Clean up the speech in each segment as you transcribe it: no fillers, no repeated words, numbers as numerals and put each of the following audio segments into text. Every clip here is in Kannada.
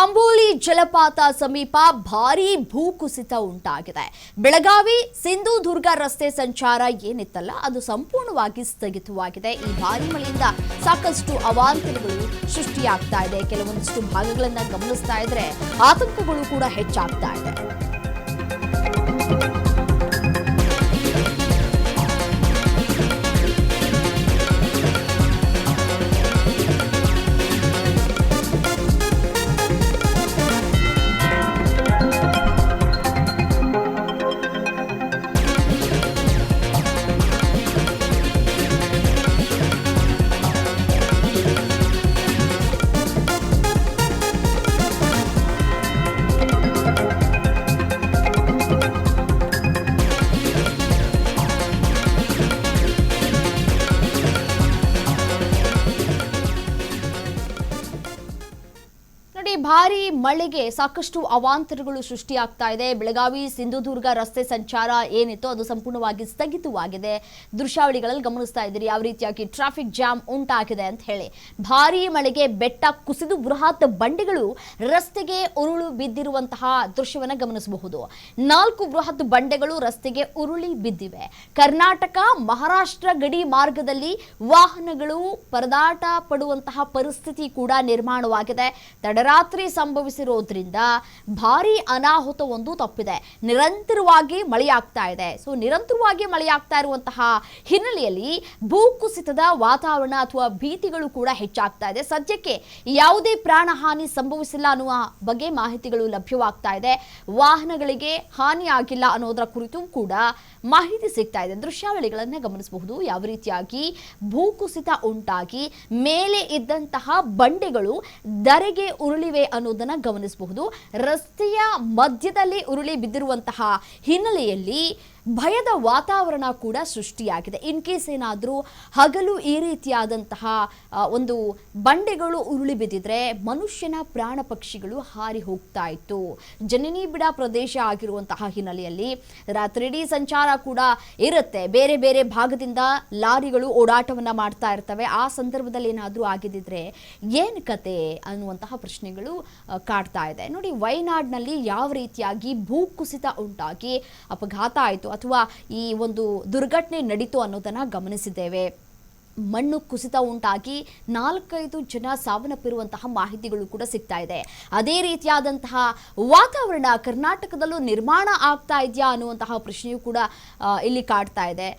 ಅಂಬೋಲಿ ಜಲಪಾತ ಸಮೀಪ ಭಾರೀ ಭೂಕುಸಿತ ಉಂಟಾಗಿದೆ. ಬೆಳಗಾವಿ ಸಿಂಧುದುರ್ಗ ರಸ್ತೆ ಸಂಚಾರ ಏನಿತ್ತಲ್ಲ ಅದು ಸಂಪೂರ್ಣವಾಗಿ ಸ್ಥಗಿತವಾಗಿದೆ. ಈ ಭಾರೀ ಮಳೆಯಿಂದ ಸಾಕಷ್ಟು ಅವಾಂತರಗಳು ಸೃಷ್ಟಿಯಾಗ್ತಾ ಇದೆ. ಕೆಲವೊಂದಿಷ್ಟು ಭಾಗಗಳನ್ನ ಗಮನಿಸ್ತಾ ಇದ್ರೆ ಆತಂಕಗಳು ಕೂಡ ಹೆಚ್ಚಾಗ್ತಾ ಇದೆ. ಭಾರೀ ಮಳೆಗೆ ಸಾಕಷ್ಟು ಅವಾಂತರಗಳು ಸೃಷ್ಟಿಯಾಗ್ತಾ ಇದೆ. ಬೆಳಗಾವಿ ಸಿಂಧುದುರ್ಗ ರಸ್ತೆ ಸಂಚಾರ ಏನಿತ್ತು ಅದು ಸಂಪೂರ್ಣವಾಗಿ ಸ್ಥಗಿತವಾಗಿದೆ. ದೃಶ್ಯಾವಳಿಗಳಲ್ಲಿ ಗಮನಿಸ್ತಾ ಇದ್ದೀರಿ ಯಾವ ರೀತಿಯಾಗಿ ಟ್ರಾಫಿಕ್ ಜಾಮ್ ಉಂಟಾಗಿದೆ ಅಂತ ಹೇಳಿ. ಭಾರೀ ಮಳೆಗೆ ಬೆಟ್ಟ ಕುಸಿದು ಬೃಹತ್ ಬಂಡೆಗಳು ರಸ್ತೆಗೆ ಉರುಳು ಬಿದ್ದಿರುವಂತಹ ದೃಶ್ಯವನ್ನು ಗಮನಿಸಬಹುದು. 4 ಬೃಹತ್ ಬಂಡೆಗಳು ರಸ್ತೆಗೆ ಉರುಳಿ ಬಿದ್ದಿವೆ. ಕರ್ನಾಟಕ ಮಹಾರಾಷ್ಟ್ರ ಗಡಿ ಮಾರ್ಗದಲ್ಲಿ ವಾಹನಗಳು ಪರದಾಟ ಪಡುವಂತಹ ಪರಿಸ್ಥಿತಿ ಕೂಡ ನಿರ್ಮಾಣವಾಗಿದೆ. ತಡರಾತ್ರಿ ಸಂಭವಿಸಿರೋದ್ರಿಂದ ಭಾರಿ ಅನಾಹುತ ಒಂದು ತಪ್ಪಿದೆ. ನಿರಂತರವಾಗಿ ಮಳೆಯಾಗ್ತಾ ಇದೆ. ನಿರಂತರವಾಗಿ ಮಳೆಯಾಗ್ತಾ ಇರುವಂತಹ ಹಿನ್ನೆಲೆಯಲ್ಲಿ ಭೂಕುಸಿತದ ವಾತಾವರಣ ಅಥವಾ ಭೀತಿಗಳು ಕೂಡ ಹೆಚ್ಚಾಗ್ತಾ ಇದೆ. ಸದ್ಯಕ್ಕೆ ಯಾವುದೇ ಪ್ರಾಣಹಾನಿ ಸಂಭವಿಸಿಲ್ಲ ಅನ್ನುವ ಬಗ್ಗೆ ಮಾಹಿತಿಗಳು ಲಭ್ಯವಾಗ್ತಾ ಇದೆ. ವಾಹನಗಳಿಗೆ ಹಾನಿ ಆಗಿಲ್ಲ ಅನ್ನೋದರ ಕುರಿತು ಕೂಡ ಮಾಹಿತಿ ಸಿಗ್ತಾ ಇದೆ. ದೃಶ್ಯಾವಳಿಗಳನ್ನ ಗಮನಿಸಬಹುದು ಯಾವ ರೀತಿಯಾಗಿ ಭೂಕುಸಿತ ಉಂಟಾಗಿ ಮೇಲೆ ಇದ್ದಂತಹ ಬಂಡೆಗಳು ಧರೆಗೆ ಉರುಳಿವೆ ಅನ್ನೋದನ್ನ ಗಮನಿಸಬಹುದು. ರಸ್ತೆಯ ಮಧ್ಯದಲ್ಲಿ ಉರುಳಿ ಬಿದ್ದಿರುವಂತಹ ಹಿನ್ನೆಲೆಯಲ್ಲಿ ಭಯದ ವಾತಾವರಣ ಕೂಡ ಸೃಷ್ಟಿಯಾಗಿದೆ. ಇನ್ ಕೇಸ್ ಏನಾದರೂ ಹಗಲು ಈ ರೀತಿಯಾದಂತಹ ಒಂದು ಬಂಡೆಗಳು ಉರುಳಿ ಬಿದ್ದಿದ್ರೆ ಮನುಷ್ಯನ ಪ್ರಾಣ ಪಕ್ಷಿಗಳು ಹಾರಿ ಹೋಗ್ತಾ ಇತ್ತು. ಜನನಿ ಬಿಡ ಪ್ರದೇಶ ಆಗಿರುವಂತಹ ಹಿನ್ನೆಲೆಯಲ್ಲಿ ರಾತ್ರಿಡೀ ಸಂಚಾರ ಕೂಡ ಇರುತ್ತೆ. ಬೇರೆ ಬೇರೆ ಭಾಗದಿಂದ ಲಾರಿಗಳು ಓಡಾಟವನ್ನ ಮಾಡ್ತಾ ಇರ್ತವೆ. ಆ ಸಂದರ್ಭದಲ್ಲಿ ಏನಾದರೂ ಆಗಿದ್ದಿದ್ರೆ ಏನು ಕತೆ ಅನ್ನುವಂತಹ ಪ್ರಶ್ನೆಗಳು ಕಾಡ್ತಾ ಇದೆ. ನೋಡಿ, ವಯನಾಡ್ನಲ್ಲಿ ಯಾವ ರೀತಿಯಾಗಿ ಭೂಕುಸಿತ ಉಂಟಾಗಿ ಅಪಘಾತ ಆಯಿತು ಅಥವಾ ಈ ಒಂದು ದುರ್ಘಟನೆ ನಡೀತು ಅನ್ನೋದನ್ನ ಗಮನಿಸಿದ್ದೇವೆ. ಮಣ್ಣು ಕುಸಿತ ಉಂಟಾಗಿ 4-5 ಜನ ಸಾವನ್ನಪ್ಪಿರುವಂತಹ ಮಾಹಿತಿಗಳು ಕೂಡ ಸಿಗ್ತಾ ಇದೆ. ಅದೇ ರೀತಿಯಾದಂತಹ ವಾತಾವರಣ ಕರ್ನಾಟಕದಲ್ಲೂ ನಿರ್ಮಾಣ ಆಗ್ತಾ ಇದೆಯಾ ಅನ್ನುವಂತಹ ಪ್ರಶ್ನೆಯೂ ಕೂಡ ಇಲ್ಲಿ ಕಾಡ್ತಾ ಇದೆ.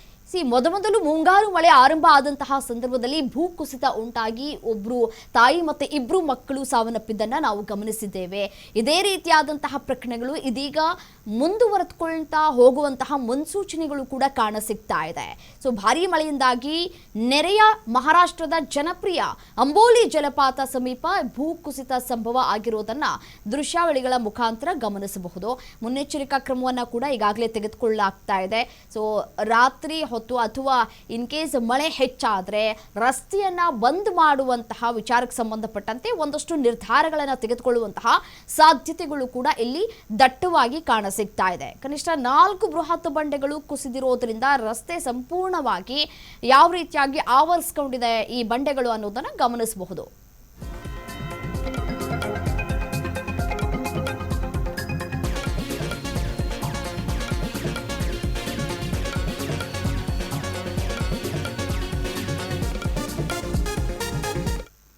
ಮೊದಲು ಮುಂಗಾರು ಮಳೆ ಆರಂಭ ಆದಂತಹ ಸಂದರ್ಭದಲ್ಲಿ ಭೂಕುಸಿತ ಉಂಟಾಗಿ ಒಬ್ರು ತಾಯಿ ಮತ್ತೆ 2 ಮಕ್ಕಳು ಸಾವನ್ನಪ್ಪಿದ್ದನ್ನ ನಾವು ಗಮನಿಸಿದ್ದೇವೆ. ಇದೇ ರೀತಿಯಾದಂತಹ ಪ್ರಕರಣಗಳು ಇದೀಗ ಮುಂದುವರೆದುಕೊಳ್ತಾ ಹೋಗುವಂತಹ ಮುನ್ಸೂಚನೆಗಳು ಕೂಡ ಕಾಣಸಿಗ್ತಾ ಇದೆ. ಭಾರೀ ಮಳೆಯಿಂದಾಗಿ ನೆರೆಯ ಮಹಾರಾಷ್ಟ್ರದ ಜನಪ್ರಿಯ ಅಂಬೋಲಿ ಜಲಪಾತ ಸಮೀಪ ಭೂಕುಸಿತ ಸಂಭವ ಆಗಿರೋದನ್ನ ದೃಶ್ಯಾವಳಿಗಳ ಮುಖಾಂತರ ಗಮನಿಸಬಹುದು. ಮುನ್ನೆಚ್ಚರಿಕಾ ಕ್ರಮವನ್ನ ಕೂಡ ಈಗಾಗಲೇ ತೆಗೆದುಕೊಳ್ಳಲಾಗ್ತಾ ಇದೆ. ರಾತ್ರಿ ಅಥವಾ ಇನ್ ಕೇಸ್ ಮಳೆ ಹೆಚ್ಚಾದ್ರೆ ರಸ್ತೆಯನ್ನ ಬಂದ್ ಮಾಡುವಂತಹ ವಿಚಾರಕ್ಕೆ ಸಂಬಂಧಪಟ್ಟಂತೆ ಒಂದಷ್ಟು ನಿರ್ಧಾರಗಳನ್ನು ತೆಗೆದುಕೊಳ್ಳುವಂತಹ ಸಾಧ್ಯತೆಗಳು ಕೂಡ ಇಲ್ಲಿ ದಟ್ಟವಾಗಿ ಕಾಣಸಿಗ್ತಾ ಇದೆ. ಕನಿಷ್ಠ 4 ಬೃಹತ್ ಬಂಡೆಗಳು ಕುಸಿದಿರೋದ್ರಿಂದ ರಸ್ತೆ ಸಂಪೂರ್ಣವಾಗಿ ಯಾವ ರೀತಿಯಾಗಿ ಆವರಿಸಿಕೊಂಡಿದೆ ಈ ಬಂಡೆಗಳು ಅನ್ನೋದನ್ನ ಗಮನಿಸಬಹುದು.